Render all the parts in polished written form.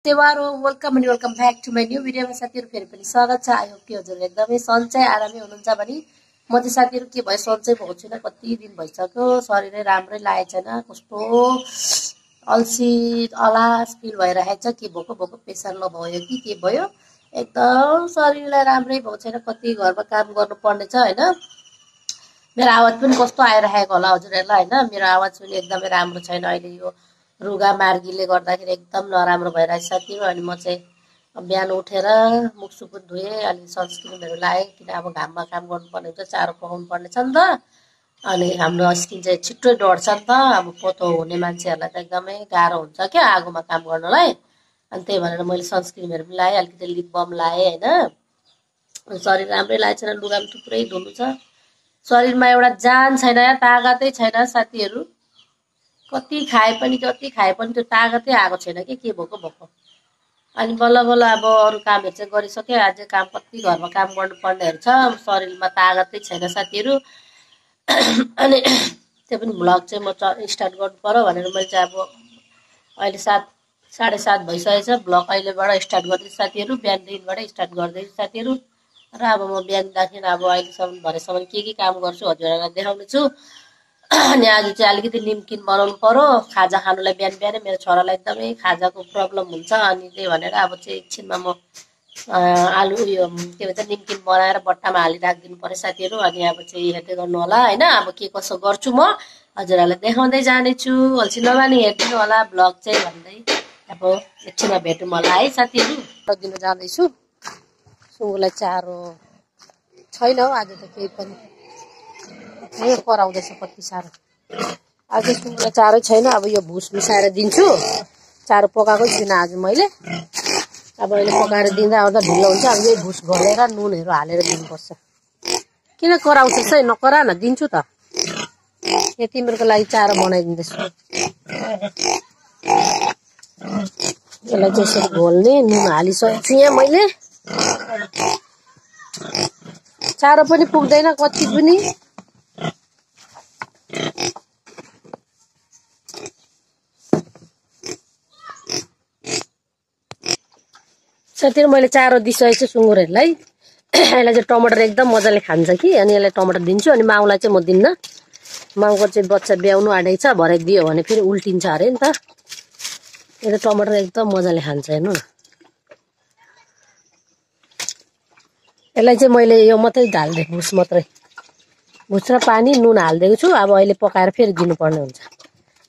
सेवारो welcome and welcome back to my new भिडियोमा साथीहरु फेरि पनि स्वागत छ। आई होप कि हजुरहरु एकदमै सन्चै आरामै हुनुहुन्छ भनी म चाहिँ साथीहरु के भयो सन्चै भएको छैन, कति दिन भइसक्यो, शरीरै राम्रै लागेको छैन, कस्तो अल्छी अलास फिल भइरहेछ। के भएको भएको प्रेसर लो भयो कि के भयो, एकदम शरीरलाई राम्रै भएको छैन। कति घरमा काम गर्नुपर्ने छ हैन। मेरो आवाज पनि कस्तो आइरहेको होला हजुरहरुलाई हैन। मेरो आवाज पनि एकदमै राम्रो छैन अहिले, यो रुगा मार्गीले गर्दाखेरि एकदम नराम्रो भइरहेछ साथीहरु। अनि म चाहिँ बिहान उठेर मुखसुख पनि धोएँ, अनि सनस्क्रिनहरु लगाएँ, किन अब घाममा काम गर्नुपर्ने हुन्छ, चारो पकाउनु पर्ने छ नि त। अनि हाम्रो स्किन चाहिँ छिट्टै डढ्छ नि त। अब पोतो हुने मान्छेहरुलाई त एकदमै गाह्रो हुन्छ क्या आगोमा काम गर्नलाई। अनि त्यही भनेर मैले सनस्क्रिनहरु पनि लगाएँ, अलिकति लिप बाम लगाएँ हैन। शरीर राम्रै लागेको छैन, लुगा पनि थुप्रै धुनु छ। शरीरमा एउटा जान छैन, तागतै छैन साथीहरु। कति खाए पनि जति खाए पनि त्यो तागतै आएको छैन के भएको भएको। अनि बल्ल बल्ल अब अरू कामहरु चाहिँ गरिसके, अझै काम कति घरमा काम गर्नुपर्नेहरु छ, शरीरमा तागतै छैन साथीहरु। अनि त्यो पनि भ्लग चाहिँ म स्टार्ट गर्नु पर्यो भनेर मैले चाहिँ अब अहिले 7:30 भइसकेछ, भ्लग अहिलेबाट स्टार्ट गर्दैछु साथीहरु। बिहानदेखिबाट स्टार्ट गर्दैछु साथीहरु। र अब म बिहानदेखि अब अहिलेसम्म भरेसम्म के काम गर्छु हजुरहरुलाई देखाउने छु। अनि आज चाहिँ अलिकति निमकिन बनाउनु पर्यो खाजा खानुलाई। बिहान बिहानै मेरो छोरालाई एकदमै खाजाको प्रब्लम हुन्छ, अनि त्यही भनेर अब चाहिँ एकछिनमा म आलु यो के भन्छ निमकिन बनाएर बट्टामा हाली राखिदिनु पर्यो साथीहरु। अनि अब चाहिँ हेर्दै गर्नु होला हैन, अब के कसो गर्छु म हजुरहरुलाई देखाउँदै जानेछु। अल्छी नमानी हेर्दिनु होला भ्लग चाहिँ भन्दै अब एकछिनमा भेटौँ होला है साथीहरु। दिन जाँदैछु, सुँगुरलाई चारो छैन हौ आज त केही पनि, कराउँदैछ कति साह्रो। आज सुँगुरलाई चारो छैन, अब यो भुस मिसाएर दिन्छु। चारो पकाएको छैन आज मैले, अब अहिले पकाएर दिँदा आउँदा ढिलो हुन्छ। अब यही भुस घोलेर नुनहरु हालेर दिनुपर्छ। किन कराउँछस् है, नकरा न, दिन्छु त। यहाँ तिम्रो लागि चारो बनाइदिँदैछु। यसलाई चाहिँ यसरी घोल्ने, नुन हालिसकेको छु यहाँ मैले। चारो पनि पुग्दैन कति पनि। साथीहरु मैले चारो दिइसकेको छु सुँगुरहरुलाई। यसलाई चाहिँ टमाटर एकदम मजाले खान्छ कि, अनि यसलाई टमाटर दिन्छु। अनि माउलाई चाहिँ म दिन्न, माउको चाहिँ बच्चा ब्याउनु आँटेको छ, भरे दियो भने फेरि उल्टिन्छ अरे नि त। यो टमाटर एकदम मजाले खान्छ हेर्नु न। यसलाई चाहिँ मैले यो मात्रै ढाल्दै, भुस मात्रै, भुस र पानी नुन हालिदिएको छु। अब अहिले पकाएर फेरि दिनुपर्ने हुन्छ।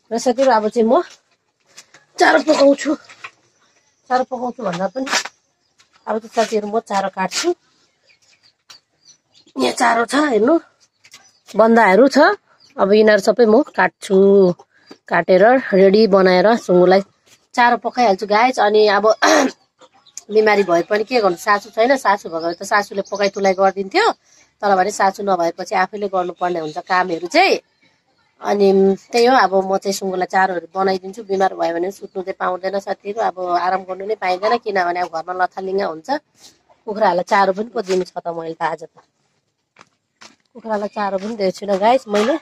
र साथीहरु अब चाहिँ म चारो पकाउँछु। चारो पकाउँछु भन्दा पनि अब चाहिँ साथीहरु म चारो काट्छु। यहाँ चारो छ हेर्नु, बन्दाहरू छ। अब यिनीहरू सबै म काट्छु, काटेर रेडी बनाएर सुँगुरलाई चारो पकाइहाल्छु गाइस। अनि अब बिमारी भए पनि के गर्नु, सासु छैन। सासु भएको भए त सासुले पकाइ तुलाइ गरिदिन्थ्यो, तर भने सासु नभएपछि आफैले गर्नुपर्ने हुन्छ कामहरू चाहिँ। अनि त्यही हो, अब म चाहिँ सुँगुरलाई चारोहरू बनाइदिन्छु। बिमार भयो भने सुत्नु चाहिँ पाउँदैन साथीहरु, अब आराम गर्नु नै पाइँदैन, किनभने अब घरमा लथालिङ्गा हुन्छ। कुखुराहरूलाई चारो पनि पो दिनु छ त मैले त आज त। कुखुरालाई चारो पनि दिएको छुइनँ गाइस मैले,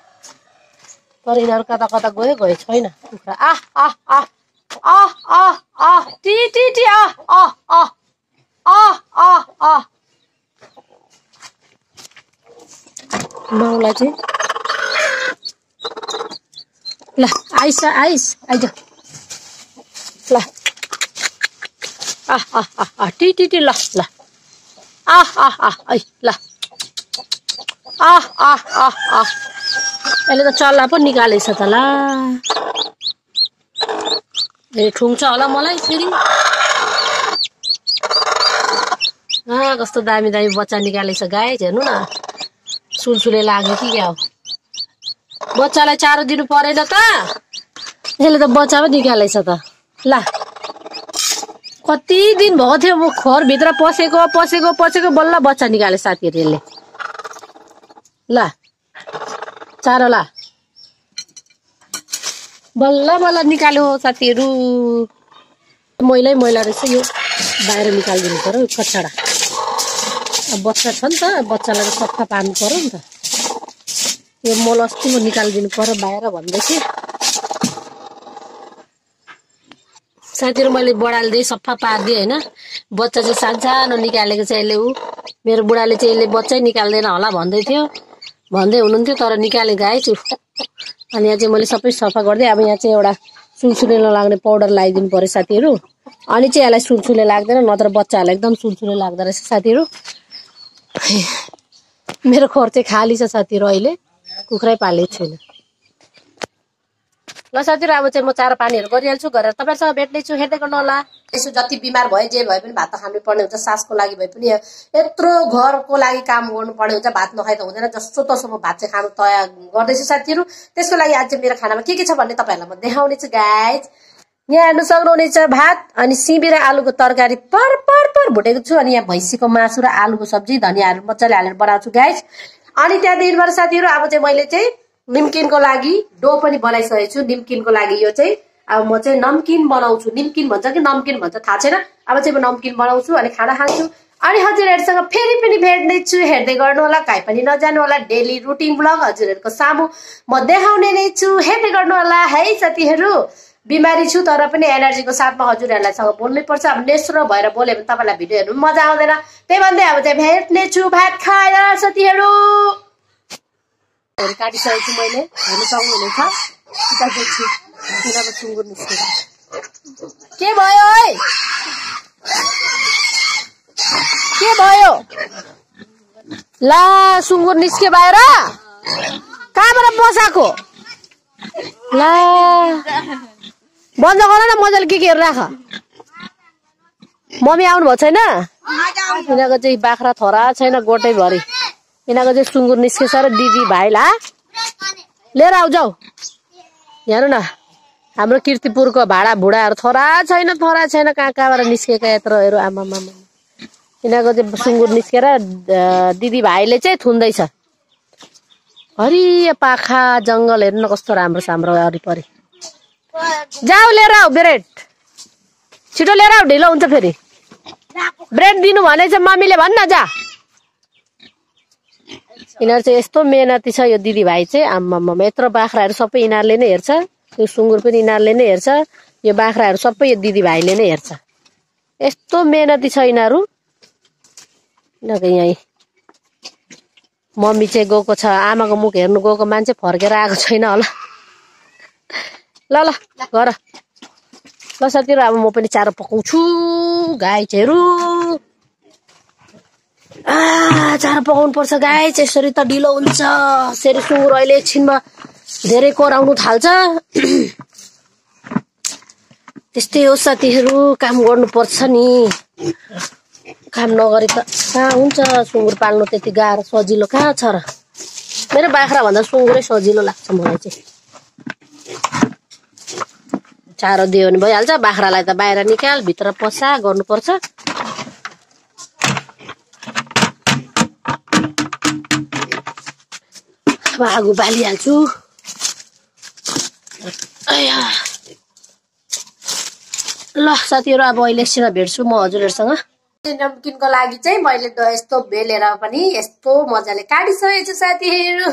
तर यिनीहरू कता कता गयो छैन कुखुरा। टी टी टी माउलाई चाहिँ ल आइस आइज ल टी टी टी ल ल ल यसले त चल्ला पो निकालेछ त ला। ठुङ्छ होला मलाई फेरि। कस्तो दामी दामी बच्चा निकालेछ गाइस हेर्नु न। सुलसुले लाग्यो कि क्या हो। बच्चालाई चारो दिनु परेन त, यसले त बच्चा पो निकालेछ त। ल कति दिन भएको थियो म खोरभित्र पसेको बल्ल बच्चा निकाले साथीहरु यसले। ल चारो ल बल्ल बल्ल निकाल्यो साथीहरु। मैला रहेछ यो, बाहिर निकालिदिनु पर्यो कचडा। अब बच्चा छ नि त, बच्चालाई सफा पार्नु पर्यो नि त। यो मल अस्ति म निकालिदिनु पर्यो बाहिर भन्दै थिएँ। साथीहरु मैले बडाल्दै सफा पार्दिए हैन बच्चा चाहिँ सानसानो निकालेको छ यसले मेरो बुढाले चाहिँ यसले बच्चै निकाल्दैन होला भन्दै थियो भन्दै हुनुहुन्थ्यो तर निकाले गाइस अनि यहाँ चाहिँ मैले सबै सफा गर्दै अब यहाँ चाहिँ एउटा सुलसुले नलाग्ने पाउडर लगाइदिनु पर्यो साथीहरु अनि चाहिँ यसलाई सुलसुले लाग्दैन नत्र बच्चाहरुलाई एकदम सुलसुले लाग्दो रहेछ साथीहरु मेरो खोर चाहिँ खाली छ साथीहरु अहिले कुखुरै पालेको छैन ल साथीहरु अब चाहिँ म चारो पानीहरु गरिहाल्छु गरेर तपाईहरुसँग भेट्ने छु हेर्दै गर्नु होला यसो जति बिमार भए जे भए पनि भात खानु पर्ने हुन्छ सासको लागि भए पनि यत्रो घरको लागि काम गर्नु पर्ने हुन्छ भात नखाइ त हुँदैन जस्तो तसो म भात चाहिँ खानु तयार गर्दैछु साथीहरु त्यसको लागि आज चाहिँ मेरो खानामा के छ भन्ने तपाईहरुलाई म देखाउने छु गाइस यहाँ हेर्नु सक्नुहुनेछ भात अनि सिमी र आलुको तरकारी पर भुटेको छु अनि यहाँ भैँसीको मासु र आलुको सब्जी धनियाहरु मज्जाले हालेर बनाउँछु गाइस अनि त्यहाँदेखिबाट साथीहरु अब चाहिँ मैले चाहिँ निम्किनको लागि डो पनि बनाइसकेको छु निम्किनको लागि यो चाहिँ अब म चाहिँ नमकिन बनाउँछु निम्किन भन्छ कि नमकिन भन्छ थाहा छैन अब चाहिँ म नमकिन बनाउँछु अनि खाना खान्छु अनि हजुरहरुसँग फेरि पनि भेट्ने छु हेर्दै गर्नु होला काई पनि नजानु होला डेली रुटिन ब्लग हजुरहरुको सामु म देखाउने नै छु हेर्दै गर्नु होला है साथीहरु बिमारी छु तर पनि एनर्जीको साथमा हजुरहरुलाई सँग बोल्नै पर्छ अब नेस्रो भएर बोले भने तपाईलाई भिडियो हेर्नु मजा आउँदैन त्यही भन्दै अब चाहिँ भेट्ने छु भात खाएर साथीहरु काटिसकेको छु मैले हेर्नु सक्नुहुनेछ उता देख्छु तिनीहरुको सुँगुर निस्केको के भयो ओइ के भयो ला सुँगुर निस्के बाहिर कहाँबाट बसाको ला बन्द गर न मजाले के राख मम्मी आउनु भएको छैन यिनीहरूको चाहिँ बाख्रा थोरा छैन गोटै भरि यिनीहरूको चाहिँ सुँगुर निस्केछ र दिदी भाइला लिएर आउ जाऊ हेर्नु न हाम्रो कीर्तिपुरको भाडा भुडाहरू थोरा छैन कहाँ कहाँबाट निस्केका यत्रोहरू आमा यिनीहरूको चाहिँ सुँगुर निस्केर दिदी भाइले चाहिँ थुन्दैछ हरियो पाखा जंगल हेर्नु न कस्तो राम्रो हाम्रो वरिपरि जाऊ लिएर आऊ ब्रेड छिटो लिएर आऊ ढिलो हुन्छ फेरि ब्रेड दिनु भनेछ मम्मीले भन्न जा यिनीहरू चाहिँ यस्तो मेहनती छ यो दिदी भाइ चाहिँ आम्मा यत्रो बाख्राहरू सबै यिनीहरूले नै हेर्छ यो सुँगुर पनि यिनीहरूले नै हेर्छ यो बाख्राहरू सबै यो दिदी भाइले नै हेर्छ यस्तो मेहनती छ यिनीहरू यहीँ मम्मी चाहिँ गएको छ आमाको मुख हेर्नु गएको मान्छे फर्केर आएको छैन होला ल गर ल साथीहरु अब म पनि चारो पकाउँछु गाइजहरु चारो पकाउनु पर्छ गाइज यसरी त ढिलो हुन्छ यसरी सुँगुर अहिले एकछिनमा धेरै कराउनु थाल्छ त्यस्तै हो साथीहरु काम गर्नुपर्छ नि काम नगरी त कहाँ हुन्छ सुँगुर पाल्नु त्यति गाह्रो सजिलो कहाँ छ र मेरो बाख्रा भन्दा सुँगुरै सजिलो लाग्छ मलाई चाहिँ चारो दियो भने भइहाल्छ बाख्रालाई त बाहिर निकाल भित्र पसा गर्नुपर्छ आगो बालिहाल्छु ल साथीहरु अब अहिले एकछिन भेट्छु म हजुरहरुसँग नमकिनको लागि चाहिँ मैले यस्तो बेलेर पनि यस्तो मजाले काटिसकेको छु साथीहरु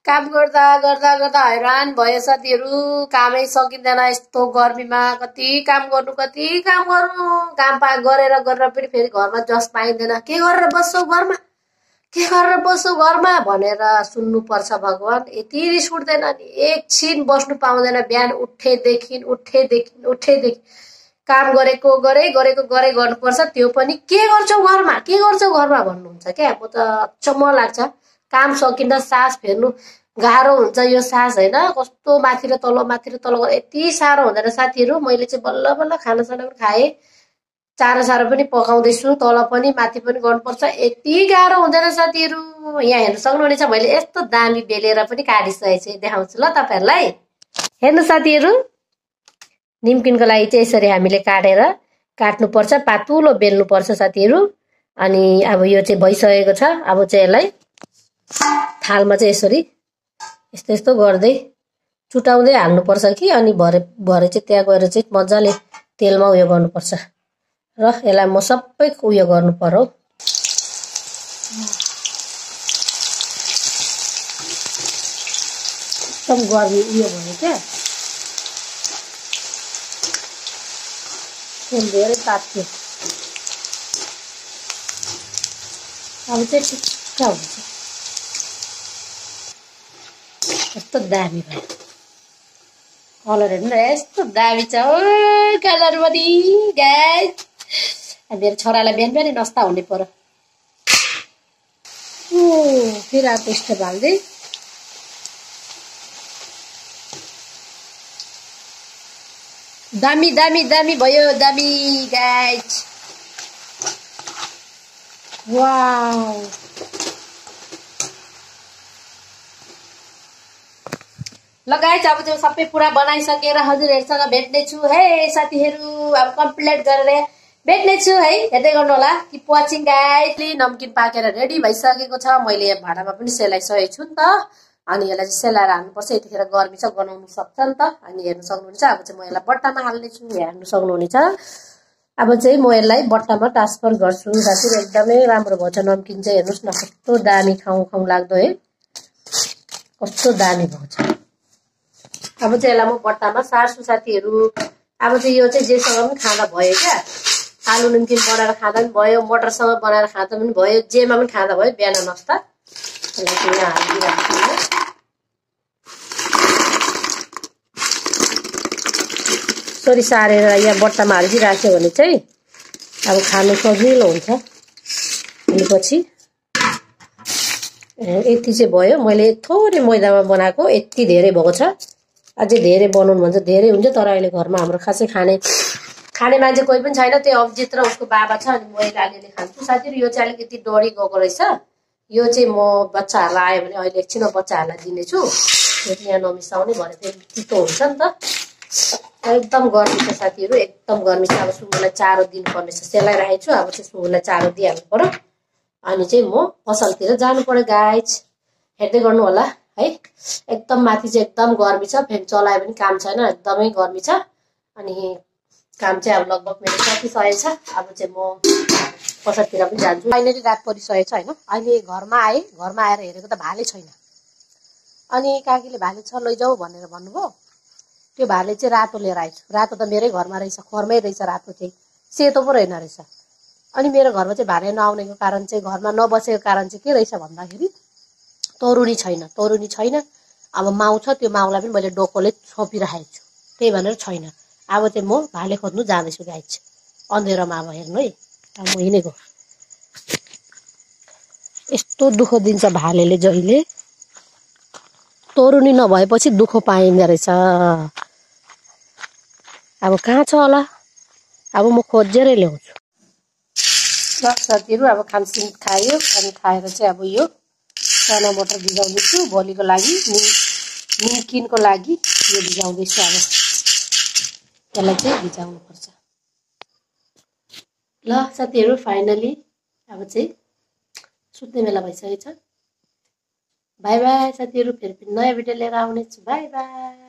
काम गर्दा गर्दा गर्दा हैरान भयो साथीहरु कामै सकिँदैन यस्तो गर्मीमा कति काम गर्नु काम गरेर पनि फेरि घरमा जस पाइँदैन के गरेर बस्छौ घरमा भनेर सुन्नु पर्छ भगवान यति रिस उठ्दैन नि एकछिन बस्नु पाउँदैन बिहान उठेदेखि काम गरेको गर्नुपर्छ त्यो पनि के गर्छौ घरमा भन्नुहुन्छ क्या म त अचम्म लाग्छ काम सकिँदा सास फेर्नु गाह्रो हुन्छ यो सास हैन कस्तो माथि र तल यति साह्रो हुँदैन साथीहरु मैले चाहिँ बल्ल बल्ल खाना पनि खाए चारो पनि पकाउँदैछु तल पनि माथि पनि गर्नुपर्छ यति गाह्रो हुँदैन साथीहरु यहाँ हेर्न सक्नुहुनेछ मैले यस्तो दामी बेलेर पनि काटिसकेको छु देखाउँछु ल तपाईहरुलाई हेर्नु साथीहरु निम्किनको लागि चाहिँ यसरी हामीले काट्नु पर्छ पातुलो बेल्नु पर्छ साथीहरु अनि अब यो चाहिँ भइसकेको छ अब चाहिँ यसलाई थालमा चाहिँ यसरी यस्तो गर्दै चुटाउँदै हाल्नु पर्छ कि अनि भरे चाहिँ त्यहाँ गएर चाहिँ मजाले तेलमा उयो गर्नुपर्छ र यसलाई म सबै उयो गर्नु पर्यो एकदम गर्मी उयो भयो क्या तेल धेरै तात्यो। अब चाहिँ ठिक्क हुन्छ। कस्तो दामी भयो कलर, हेर्नु न यस्तो दामी छ ओ कलर पनि गाइस। मेरो छोरालाई बिहान बिहानै नास्ता हुने पर्यो। फेरि अब स्टोभ हाल्दै दामी दामी दामी भयो दामी गाइस। वाउ ल गाइस, अब चाहिँ सबै पुरा बनाइसकेर हजुरहरुसँग भेट्ने छु है साथीहरु। अब कम्प्लिट गरेर भेट्ने छु है, हेर्दै गर्नु होला। Keep watching guys. नमकिन पाकेर रेडी भइसकेको छ। मैले यहाँ भाडामा पनि सेलाइसकेको छु नि त। अनि यसलाई चाहिँ सेलाएर हाल्नुपर्छ, यतिखेर गर्मी छ गनाउनु सक्छ नि त। अनि हेर्नु सक्नुहुन्छ, अब चाहिँ म यसलाई बट्टामा हाल्ने छु, हेर्नु सक्नुहुनेछ। अब चाहिँ म यसलाई बट्टामा ट्रान्सफर गर्छु। साथीहरु एकदमै राम्रो भन्छ नमकिन चाहिँ, हेर्नुस् न कस्तो दामी खाउँ खाउँ लाग्दो है, कस्तो दामी भन्छ। अब चाहिँ यसलाई म बट्टामा सार्छु साथीहरु। अब चाहिँ यो चाहिँ जेसँग पनि खाँदा भयो क्या, आलु नमकिन बनाएर खाँदा पनि भयो, मटरसँग बनाएर खाँदा पनि भयो, जेमा पनि खाँदा भयो बिहान नास्ता। यसलाई चाहिँ यहाँ हालिदिइराख्छु। यसरी सारेर यहाँ बट्टामा हालिदिइराख्यो भने चाहिँ अब खानु सजिलो हुन्छ। अनि पछि यति चाहिँ भयो। मैले थोरै मैदामा बनाएको, यति धेरै भएको छ। अझै धेरै बनाउनु भन्छ धेरै हुन्छ, तर अहिले घरमा हाम्रो खासै खाने मान्छे कोही पनि छैन। त्यो अभिजित र उसको बाबा छ, अनि मैले अलिअलि खान्छु साथीहरु। यो चाहिँ अलिकति डढी गएको रहेछ। यो चाहिँ म बच्चाहरूलाई आयो भने अहिले एकछिनमा बच्चाहरूलाई दिनेछु। यो चाहिँ यहाँ नमिसाउने, भने फेरि चितो हुन्छ नि त। एकदम गर्मी छ साथीहरु, एकदम गर्मी छ। अब सुँगुरलाई चारो दिनुपर्ने छ, सेलाइराखेको छु। अब चाहिँ सुँगुरलाई चारो दिइहाल्नु पर्यो। अनि चाहिँ म पसलतिर जानु पर्यो गाइस, हेर्दै गर्नु होला है। एकदम माथि चाहिँ एकदम गर्मी छ, फ्यान चलाए पनि काम छैन, एकदमै गर्मी छ। अनि काम चाहिँ अब लगभग मेरो सकिसकेको छ। अब चाहिँ म पसलतिर पनि जान्छु। फाइनली रात परिसकेको छ हैन। अहिले घरमा आए, घरमा आएर हेरेको त भाले छैन। अनि काकीले भाले छ लैजाऊ भनेर भन्नुभयो। त्यो भाले चाहिँ रातो लिएर आएछ। रातो त मेरै घरमा रहेछ, घरमै रहेछ रातो चाहिँ, सेतो पो रहेन रहेछ। अनि मेरो घरमा चाहिँ भाले नआउनेको कारण चाहिँ, घरमा नबसेको कारण चाहिँ के रहेछ भन्दाखेरि तरुनी छैन, तरुनी छैन। अब माउ छ, त्यो माउलाई पनि मैले डोकोले छोपिराखेको छु, त्यही भनेर छैन। अब चाहिँ म भाले खोज्नु जाँदैछु गाइस, अँधेरोमा। अब हेर्नु है, अब म हिँडेको। यस्तो दुःख दिन्छ भालेले जहिले, तरुनी नभएपछि दुःख पाइँदो रहेछ। अब कहाँ छ होला, अब म खोजेरै ल्याउँछु। ल साथीहरु, अब खानसिन खायो। अनि खाएर चाहिँ अब यो चना मटर भिजाउँदैछु भोलिको लागि, नमकिनको लागि यो भिजाउँदैछु। अब यसलाई चाहिँ भिजाउनु पर्छ। ल साथीहरु, फाइनली अब चाहिँ सुत्ने बेला भइसकेको छ। बाई बाई साथीहरु, फेरि नयाँ भिडियो लिएर आउनेछु। By by.